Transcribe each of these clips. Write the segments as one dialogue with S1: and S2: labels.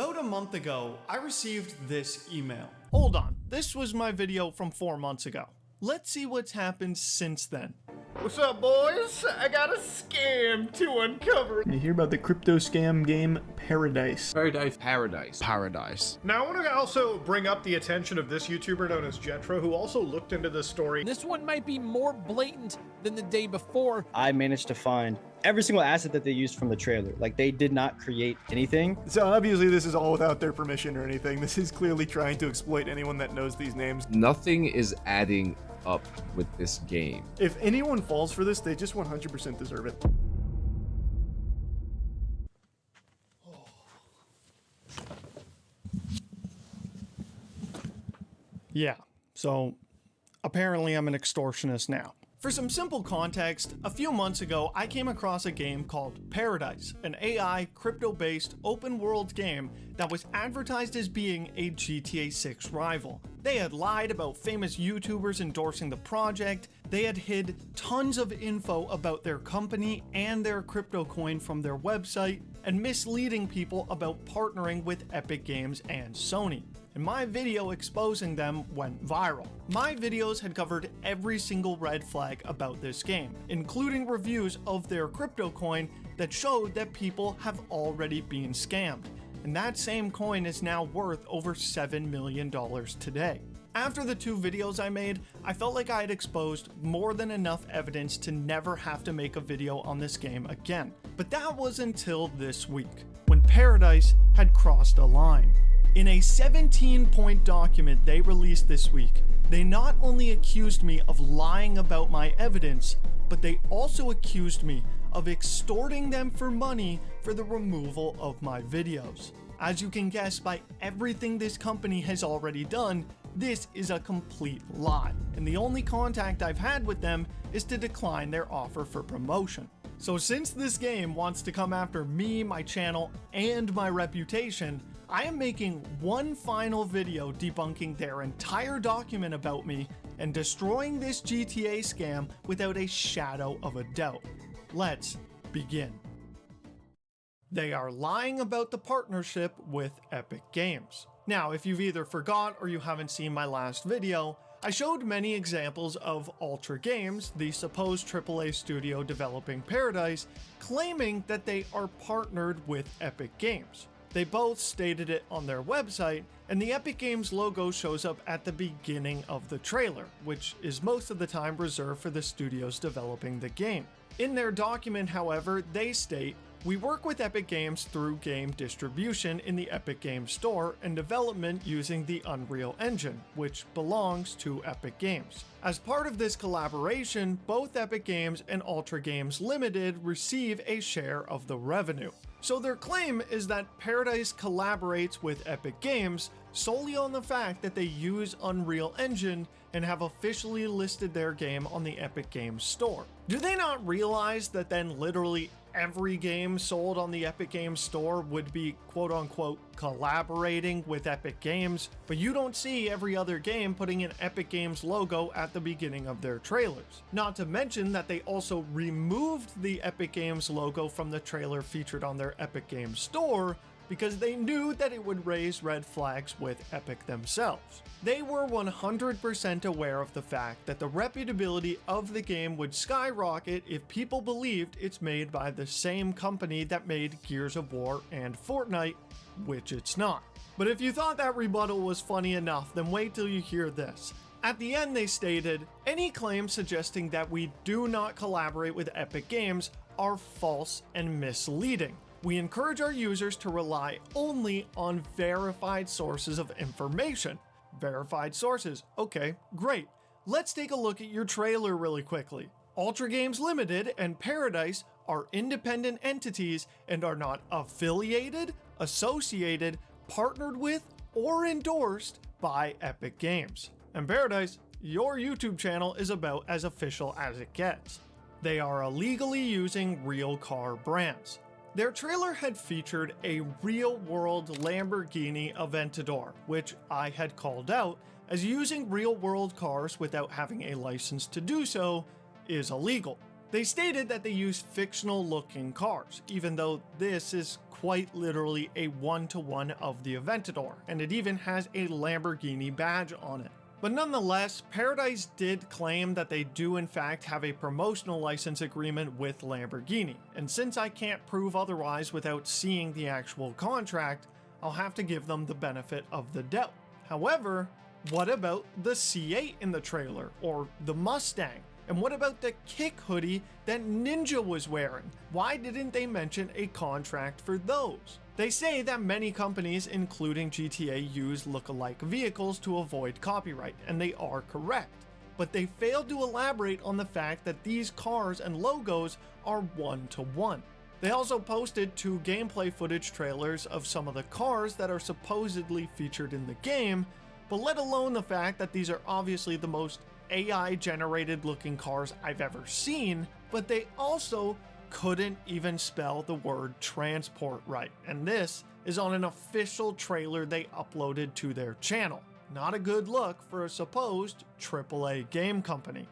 S1: About a month ago, I received this email. Hold on, this was my video from 4 months ago. Let's see what's happened since then.
S2: What's up, boys? I got a scam to uncover.
S3: You hear about the crypto scam game Paradise.
S4: Paradise.
S2: Now, I want to also bring up the attention of this YouTuber known as Jetro, who also looked into this story.
S5: This one might be more blatant than the day before.
S6: I managed to find every single asset that they used from the trailer. Like, they did not create anything.
S3: So obviously this is all without their permission or anything. This is clearly trying to exploit anyone that knows these names.
S4: Nothing is adding up with this game.
S3: If anyone falls for this, they just 100% deserve it.
S1: Yeah, so apparently I'm an extortionist now. For some simple context, a few months ago I came across a game called Paradise, an AI, crypto-based, open-world game that was advertised as being a GTA 6 rival. They had lied about famous YouTubers endorsing the project, they had hid tons of info about their company and their crypto coin from their website, and misleading people about partnering with Epic Games and Sony. And my video exposing them went viral. My videos had covered every single red flag about this game, including reviews of their crypto coin that showed that people have already been scammed. And that same coin is now worth over $7 million today. After the 2 videos I made, I felt like I had exposed more than enough evidence to never have to make a video on this game again. But that was until this week, when Paradise had crossed a line. In a 17-point document they released this week, they not only accused me of lying about my evidence, but they also accused me of extorting them for money for the removal of my videos. As you can guess by everything this company has already done, this is a complete lie, and the only contact I've had with them is to decline their offer for promotion. So since this game wants to come after me, my channel, and my reputation, I am making one final video debunking their entire document about me and destroying this GTA scam without a shadow of a doubt. Let's begin. They are lying about the partnership with Epic Games. Now, if you've either forgot or you haven't seen my last video, I showed many examples of Ultra Games, the supposed AAA studio developing Paradise, claiming that they are partnered with Epic Games. They both stated it on their website, and the Epic Games logo shows up at the beginning of the trailer, which is most of the time reserved for the studios developing the game. In their document, however, they state, "We work with Epic Games through game distribution in the Epic Games Store and development using the Unreal Engine, which belongs to Epic Games. As part of this collaboration, both Epic Games and Ultra Games Limited receive a share of the revenue." So their claim is that Paradise collaborates with Epic Games solely on the fact that they use Unreal Engine and have officially listed their game on the Epic Games Store. Do they not realize that then literally every game sold on the Epic Games Store would be quote-unquote collaborating with Epic Games, but you don't see every other game putting an Epic Games logo at the beginning of their trailers. Not to mention that they also removed the Epic Games logo from the trailer featured on their Epic Games Store because they knew that it would raise red flags with Epic themselves. They were 100% aware of the fact that the reputability of the game would skyrocket if people believed it's made by the same company that made Gears of War and Fortnite, which it's not. But if you thought that rebuttal was funny enough, then wait till you hear this. At the end they stated, "Any claims suggesting that we do not collaborate with Epic Games are false and misleading. We encourage our users to rely only on verified sources of information." Verified sources. Okay, great. Let's take a look at your trailer really quickly. Ultra Games Limited and Paradise are independent entities and are not affiliated, associated, partnered with, or endorsed by Epic Games. And Paradise, your YouTube channel is about as official as it gets. They are illegally using real car brands. Their trailer had featured a real-world Lamborghini Aventador, which I had called out, as using real-world cars without having a license to do so is illegal. They stated that they use fictional looking cars, even though this is quite literally a one-to-one of the Aventador, and it even has a Lamborghini badge on it. But nonetheless, Paradise did claim that they do in fact have a promotional license agreement with Lamborghini, and since I can't prove otherwise without seeing the actual contract, I'll have to give them the benefit of the doubt. However, what about the C8 in the trailer, or the Mustang? And what about the Kick hoodie that Ninja was wearing? Why didn't they mention a contract for those? They say that many companies, including GTA, use look-alike vehicles to avoid copyright, and they are correct. But they failed to elaborate on the fact that these cars and logos are one-to-one. They also posted 2 gameplay footage trailers of some of the cars that are supposedly featured in the game, but let alone the fact that these are obviously the most AI-generated looking cars I've ever seen, but they also couldn't even spell the word transport right, and this is on an official trailer they uploaded to their channel. Not a good look for a supposed AAA game company.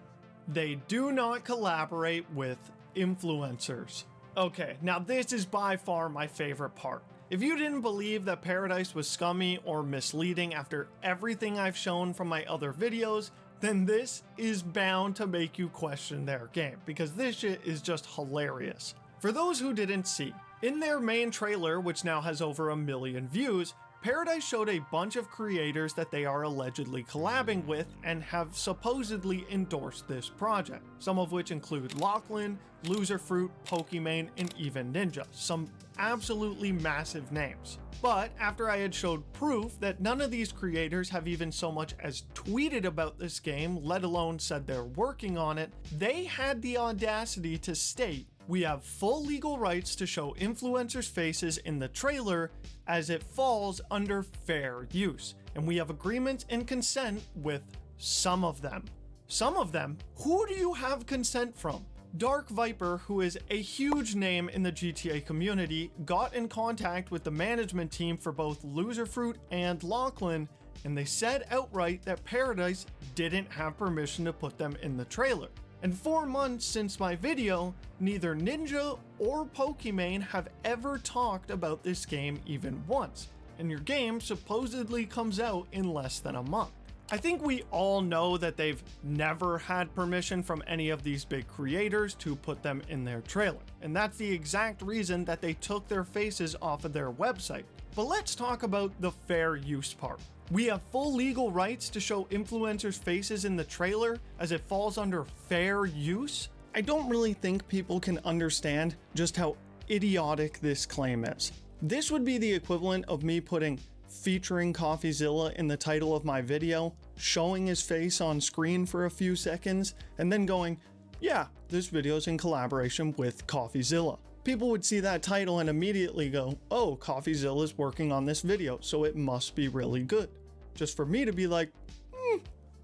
S1: They do not collaborate with influencers. Okay, now this is by far my favorite part. If you didn't believe that Paradise was scummy or misleading after everything I've shown from my other videos, then this is bound to make you question their game, because this shit is just hilarious. For those who didn't see, in their main trailer, which now has over 1 million views, Paradise showed a bunch of creators that they are allegedly collabing with and have supposedly endorsed this project, some of which include Lachlan, Loserfruit, Pokimane, and even Ninja, some absolutely massive names. But after I had showed proof that none of these creators have even so much as tweeted about this game, let alone said they're working on it, they had the audacity to state, "We have full legal rights to show influencers' faces in the trailer as it falls under fair use, and we have agreements and consent with some of them." Some of them? Who do you have consent from? Dark Viper, who is a huge name in the GTA community, got in contact with the management team for both Loserfruit and Lachlan, and they said outright that Paradise didn't have permission to put them in the trailer. And 4 months since my video, neither Ninja or Pokimane have ever talked about this game even once, and your game supposedly comes out in less than a month. I think we all know that they've never had permission from any of these big creators to put them in their trailer, and that's the exact reason that they took their faces off of their website. But let's talk about the fair use part. We have full legal rights to show influencers' faces in the trailer as it falls under fair use? I don't really think people can understand just how idiotic this claim is. This would be the equivalent of me putting featuring CoffeeZilla in the title of my video, showing his face on screen for a few seconds, and then going, yeah, this video is in collaboration with CoffeeZilla. People would see that title and immediately go, oh, CoffeeZilla is working on this video, so it must be really good. Just for me to be like,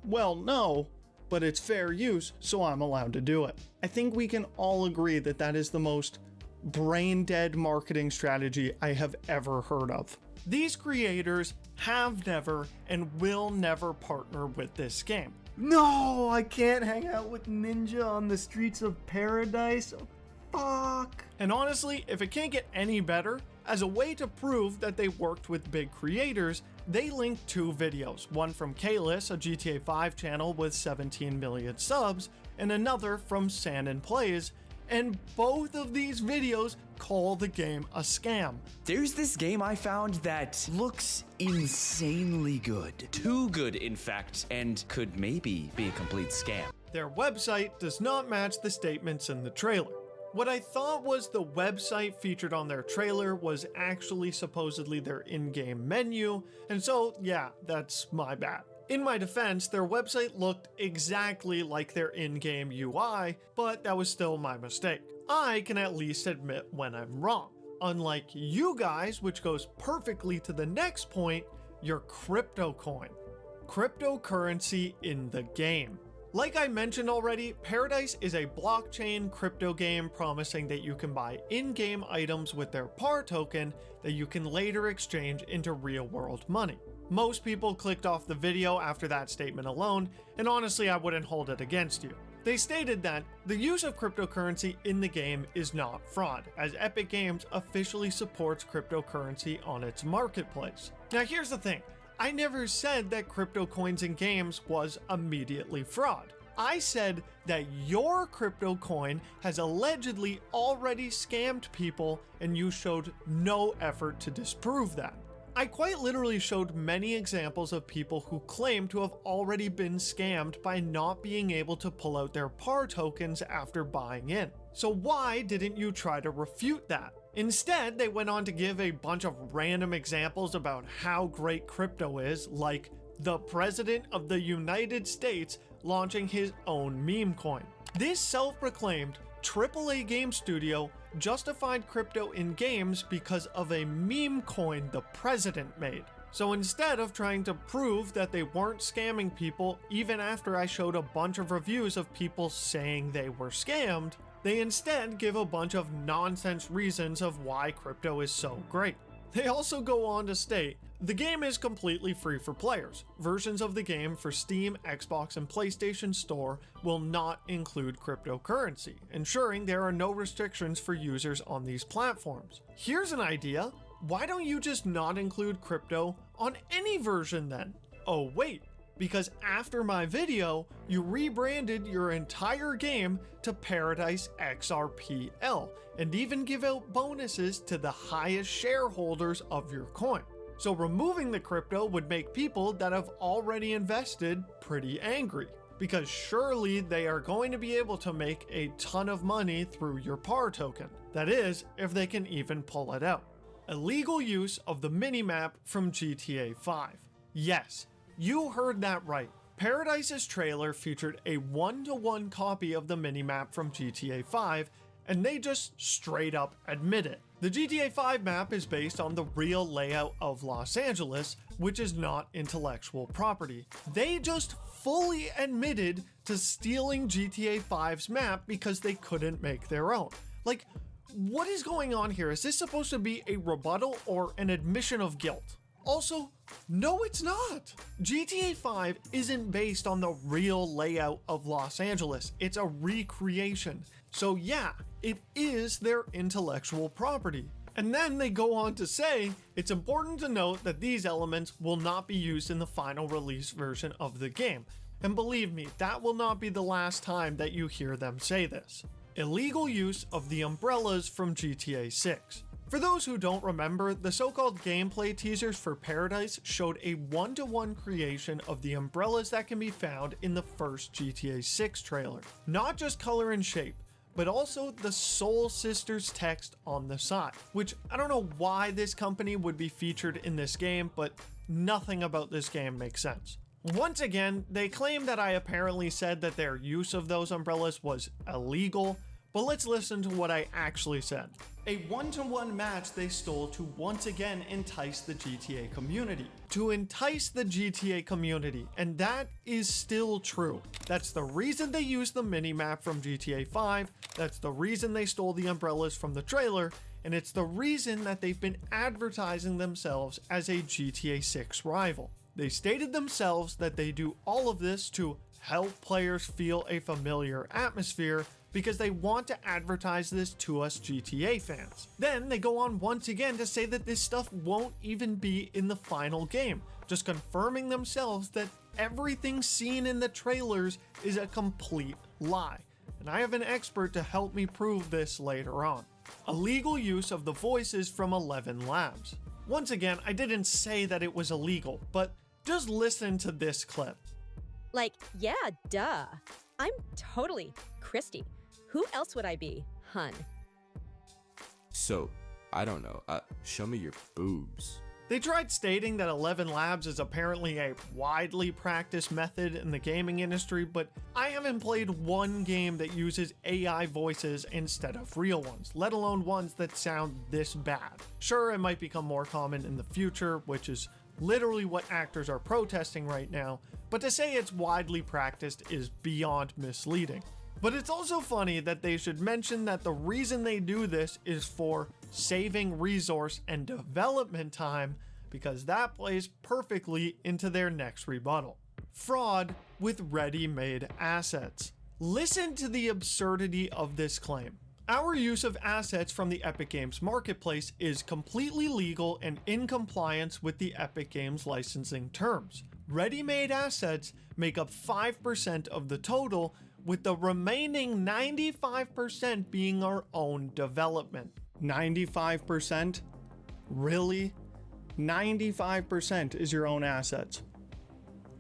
S1: well, no, but it's fair use, so I'm allowed to do it. I think we can all agree that that is the most brain-dead marketing strategy I have ever heard of. These creators have never and will never partner with this game.
S3: No, I can't hang out with Ninja on the streets of Paradise. Fuck.
S1: And honestly, if it can't get any better, as a way to prove that they worked with big creators, they linked 2 videos, one from Kalis, a GTA 5 channel with 17 million subs, and another from Sandin Plays, and both of these videos call the game a scam.
S7: There's this game I found that looks insanely good. Too good, in fact, and could maybe be a complete scam.
S1: Their website does not match the statements in the trailer. What I thought was the website featured on their trailer was actually supposedly their in-game menu, and so yeah, that's my bad. In my defense, their website looked exactly like their in-game UI, but that was still my mistake. I can at least admit when I'm wrong. Unlike you guys, which goes perfectly to the next point, your crypto coin. Cryptocurrency in the game. Like I mentioned already, Paradise is a blockchain crypto game promising that you can buy in-game items with their PAR token that you can later exchange into real-world money. Most people clicked off the video after that statement alone, and honestly I wouldn't hold it against you. They stated that the use of cryptocurrency in the game is not fraud, as Epic Games officially supports cryptocurrency on its marketplace. Now here's the thing, I never said that crypto coins in games was immediately fraud. I said that your crypto coin has allegedly already scammed people and you showed no effort to disprove that. I quite literally showed many examples of people who claim to have already been scammed by not being able to pull out their PAR tokens after buying in. So why didn't you try to refute that? Instead, they went on to give a bunch of random examples about how great crypto is, like the President of the United States launching his own meme coin. This self-proclaimed AAA game studio justified crypto in games because of a meme coin the president made. So instead of trying to prove that they weren't scamming people even after I showed a bunch of reviews of people saying they were scammed, they instead give a bunch of nonsense reasons of why crypto is so great. They also go on to state, the game is completely free for players. Versions of the game for Steam, Xbox, and PlayStation Store will not include cryptocurrency, ensuring there are no restrictions for users on these platforms. Here's an idea, why don't you just not include crypto on any version then? Oh wait, because after my video, you rebranded your entire game to Paradise XRPL and even give out bonuses to the highest shareholders of your coin. So removing the crypto would make people that have already invested pretty angry, because surely they are going to be able to make a ton of money through your PAR token. That is, if they can even pull it out. Illegal use of the minimap from GTA 5. Yes, you heard that right. Paradise's trailer featured a 1-to-1 copy of the minimap from GTA 5, and they just straight up admit it. The GTA 5 map is based on the real layout of Los Angeles, which is not intellectual property. They just fully admitted to stealing GTA 5's map because they couldn't make their own. Like, what is going on here? Is this supposed to be a rebuttal or an admission of guilt? Also, no it's not! GTA 5 isn't based on the real layout of Los Angeles, it's a recreation. So yeah, it is their intellectual property. And then they go on to say, it's important to note that these elements will not be used in the final release version of the game. And believe me, that will not be the last time that you hear them say this. Illegal use of the umbrellas from GTA 6. For those who don't remember, the so-called gameplay teasers for Paradise showed a 1-to-1 creation of the umbrellas that can be found in the first GTA 6 trailer. Not just color and shape, but also the Soul Sisters text on the side, which I don't know why this company would be featured in this game, but nothing about this game makes sense. Once again, they claim that I apparently said that their use of those umbrellas was illegal, but let's listen to what I actually said. A 1-to-1 match they stole to once again entice the GTA community. To entice the GTA community, and that is still true. That's the reason they used the minimap from GTA 5, that's the reason they stole the umbrellas from the trailer, and it's the reason that they've been advertising themselves as a GTA 6 rival. They stated themselves that they do all of this to help players feel a familiar atmosphere because they want to advertise this to us GTA fans. Then they go on once again to say that this stuff won't even be in the final game, just confirming themselves that everything seen in the trailers is a complete lie. And I have an expert to help me prove this later on. Illegal use of the voices from 11 Labs. Once again, I didn't say that it was illegal, but just listen to this clip.
S8: Like, yeah, duh. I'm totally Christy. Who else would I be, hun?
S4: So, I don't know. Show me your boobs.
S1: They tried stating that 11 Labs is apparently a widely practiced method in the gaming industry, but I haven't played one game that uses AI voices instead of real ones, let alone ones that sound this bad. Sure, it might become more common in the future, which is literally what actors are protesting right now, but to say it's widely practiced is beyond misleading. But it's also funny that they should mention that the reason they do this is for saving resource and development time, because that plays perfectly into their next rebuttal. Fraud with ready-made assets. Listen to the absurdity of this claim. Our use of assets from the Epic Games marketplace is completely legal and in compliance with the Epic Games licensing terms. Ready-made assets make up 5% of the total, with the remaining 95% being our own development. 95%? Really? 95% is your own assets.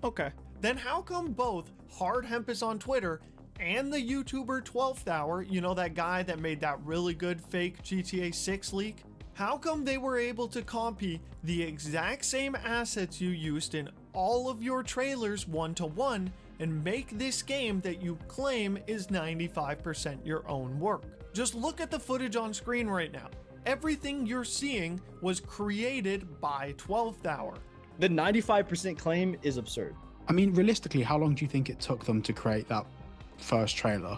S1: Okay. Then how come both Hard Hempus on Twitter and the YouTuber 12th Hour, you know, that guy that made that really good fake GTA 6 leak, how come they were able to copy the exact same assets you used in all of your trailers one-to-one and make this game that you claim is 95% your own work? Just look at the footage on screen right now. Everything you're seeing was created by 12th Hour.
S6: The 95% claim is absurd.
S9: I mean, realistically, how long do you think it took them to create that first trailer?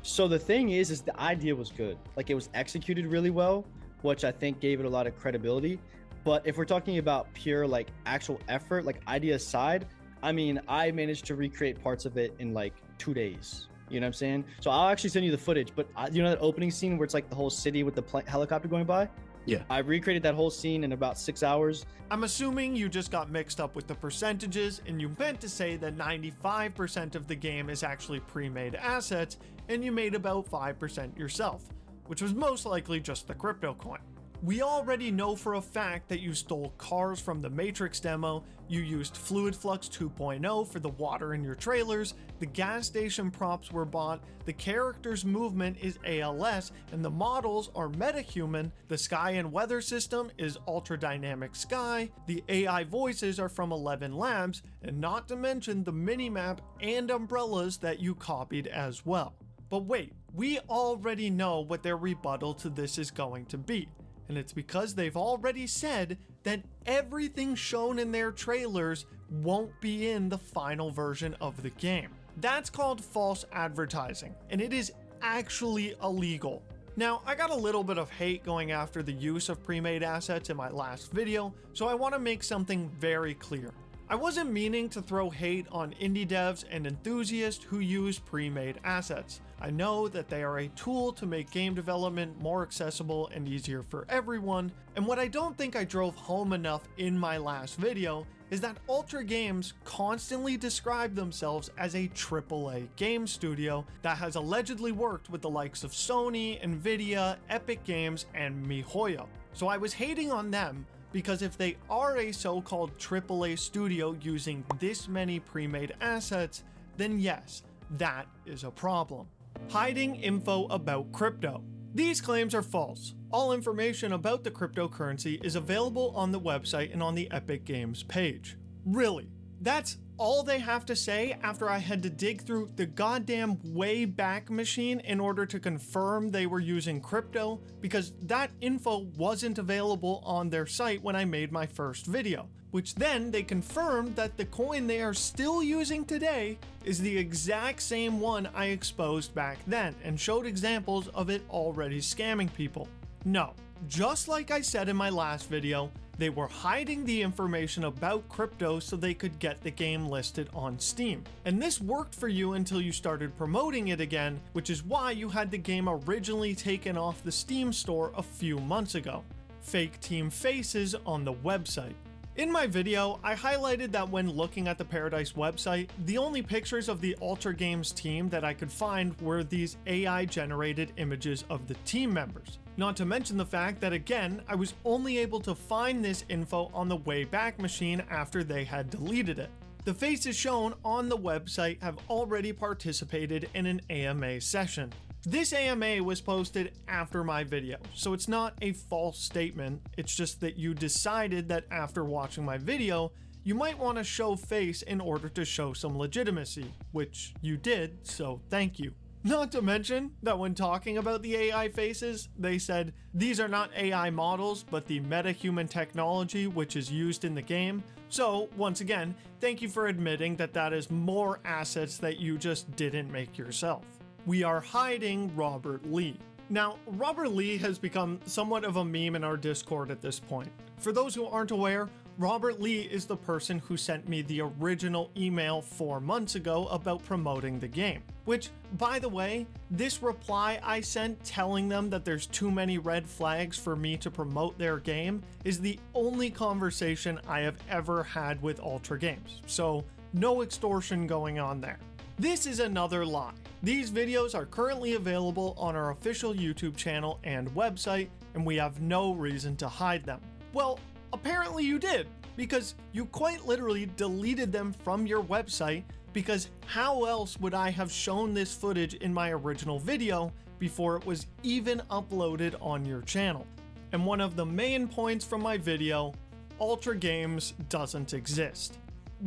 S6: So the thing is the idea was good. Like, it was executed really well, which I think gave it a lot of credibility. But if we're talking about pure like actual effort, like idea aside, I mean, I managed to recreate parts of it in like 2 days. You know what I'm saying? So I'll actually send you the footage, but you know that opening scene where it's like the whole city with the helicopter going by?
S9: Yeah.
S6: I recreated that whole scene in about 6 hours.
S1: I'm assuming you just got mixed up with the percentages and you meant to say that 95% of the game is actually pre-made assets and you made about 5% yourself, which was most likely just the crypto coin. We already know for a fact that you stole cars from the Matrix demo, you used Fluid Flux 2.0 for the water in your trailers, the gas station props were bought, the character's movement is ALS, and the models are metahuman, the sky and weather system is Ultra Dynamic Sky, the AI voices are from 11 Labs, and not to mention the minimap and umbrellas that you copied as well. But wait, we already know what their rebuttal to this is going to be. And it's because they've already said that everything shown in their trailers won't be in the final version of the game. That's called false advertising, and it is actually illegal. Now, I got a little bit of hate going after the use of pre-made assets in my last video, so I want to make something very clear. I wasn't meaning to throw hate on indie devs and enthusiasts who use pre-made assets. I know that they are a tool to make game development more accessible and easier for everyone, and what I don't think I drove home enough in my last video is that Ultra Games constantly describe themselves as a AAA game studio that has allegedly worked with the likes of Sony, Nvidia, Epic Games, and MiHoYo. So I was hating on them because if they are a so-called AAA studio using this many pre-made assets, then yes, that is a problem. Hiding info about crypto. These claims are false. All information about the cryptocurrency is available on the website and on the Epic Games page. Really? That's all they have to say after I had to dig through the goddamn Wayback Machine in order to confirm they were using crypto? Because that info wasn't available on their site when I made my first video, which then they confirmed that the coin they are still using today is the exact same one I exposed back then and showed examples of it already scamming people. No, just like I said in my last video, they were hiding the information about crypto so they could get the game listed on Steam. And this worked for you until you started promoting it again, which is why you had the game originally taken off the Steam store a few months ago. Fake team faces on the website. In my video, I highlighted that when looking at the Paradise website, the only pictures of the Ultra Games team that I could find were these AI-generated images of the team members. Not to mention the fact that, again, I was only able to find this info on the Wayback Machine after they had deleted it. The faces shown on the website have already participated in an AMA session. This AMA was posted after my video, so it's not a false statement, it's just that you decided that after watching my video, you might want to show face in order to show some legitimacy, which you did, so thank you. Not to mention that when talking about the AI faces, they said, these are not AI models, but the metahuman technology which is used in the game. So, once again, thank you for admitting that that is more assets that you just didn't make yourself. We are hiding Robert Lee. Now, Robert Lee has become somewhat of a meme in our Discord at this point. For those who aren't aware, Robert Lee is the person who sent me the original email 4 months ago about promoting the game. Which, by the way, this reply I sent telling them that there's too many red flags for me to promote their game is the only conversation I have ever had with Ultra Games. So, no extortion going on there. This is another lie. These videos are currently available on our official YouTube channel and website, and we have no reason to hide them. Well, apparently you did, because you quite literally deleted them from your website, because how else would I have shown this footage in my original video before it was even uploaded on your channel? And one of the main points from my video, Ultra Games doesn't exist.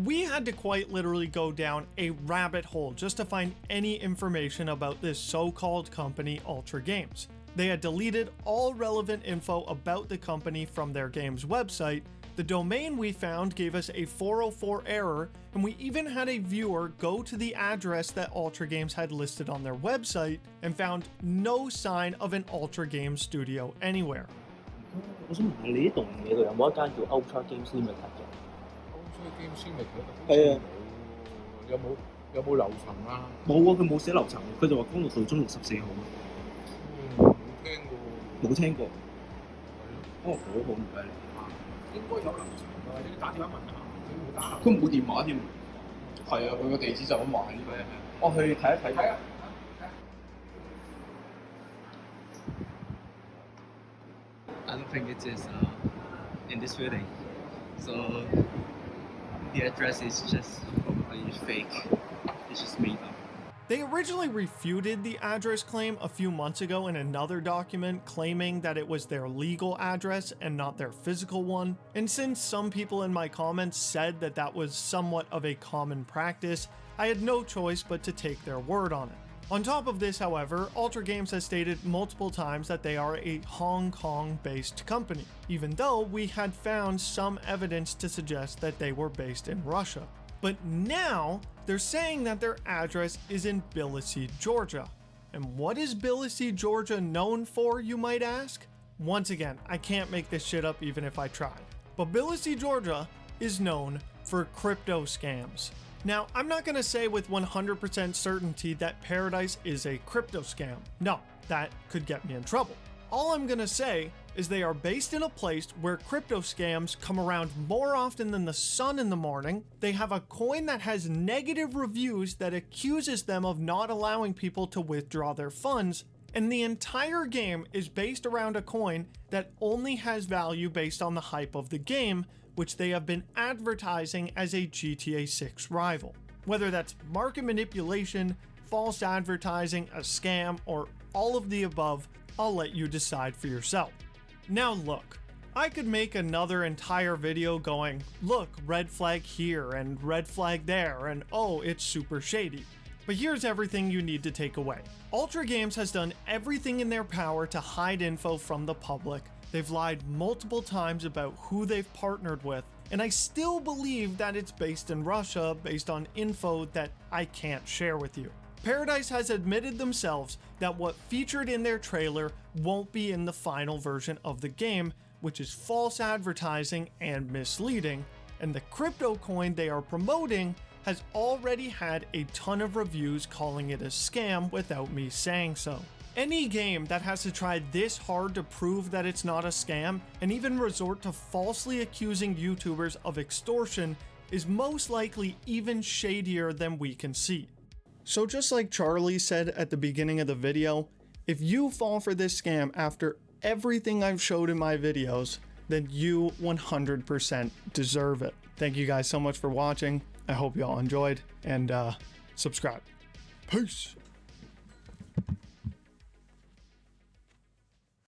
S1: We had to quite literally go down a rabbit hole just to find any information about this so-called company, Ultra Games. They had deleted all relevant info about the company from their game's website. The domain we found gave us a 404 error, and we even had a viewer go to the address that Ultra Games had listed on their website and found no sign of an Ultra Games studio anywhere.
S10: 我想問下你呢棟嘢度有冇一間叫 Ultra Games Limited 嘅？
S5: Ultra Games Limited
S10: 係啊，
S5: 有冇樓層啊？
S10: 冇啊，佢冇寫樓層，佢就話江樂道中64號。冇聽過。哦，好好唔該你。應該有樓層㗎，你打電話問下。佢冇打。佢冇電話添。係啊，佢個地址就咁話呢個嘢。我去睇一睇。睇啊。I don't think it is in this building. So the address is just probably fake. It's just made up.
S1: They originally refuted the address claim a few months ago in another document claiming that it was their legal address and not their physical one. And since some people in my comments said that that was somewhat of a common practice, I had no choice but to take their word on it. On top of this, however, Ultra Games has stated multiple times that they are a Hong Kong-based company, even though we had found some evidence to suggest that they were based in Russia. But now, they're saying that their address is in Tbilisi, Georgia. And what is Tbilisi, Georgia known for, you might ask? Once again, I can't make this shit up even if I tried. But Tbilisi, Georgia is known for crypto scams. Now, I'm not going to say with 100% certainty that Paradise is a crypto scam. No, that could get me in trouble. All I'm going to say is they are based in a place where crypto scams come around more often than the sun in the morning. They have a coin that has negative reviews that accuses them of not allowing people to withdraw their funds. And the entire game is based around a coin that only has value based on the hype of the game, which they have been advertising as a GTA 6 rival. Whether that's market manipulation, false advertising, a scam, or all of the above, I'll let you decide for yourself. Now look, I could make another entire video going, look, red flag here and red flag there, and oh, it's super shady. But here's everything you need to take away. Ultra Games has done everything in their power to hide info from the public. They've lied multiple times about who they've partnered with, and I still believe that it's based in Russia based on info that I can't share with you. Paradise has admitted themselves that what featured in their trailer won't be in the final version of the game, which is false advertising and misleading, and the crypto coin they are promoting has already had a ton of reviews calling it a scam without me saying so. Any game that has to try this hard to prove that it's not a scam and even resort to falsely accusing YouTubers of extortion is most likely even shadier than we can see. So just like Charlie said at the beginning of the video, if you fall for this scam after everything I've showed in my videos, then you 100% deserve it. Thank you guys so much for watching. I hope you all enjoyed, and subscribe. Peace.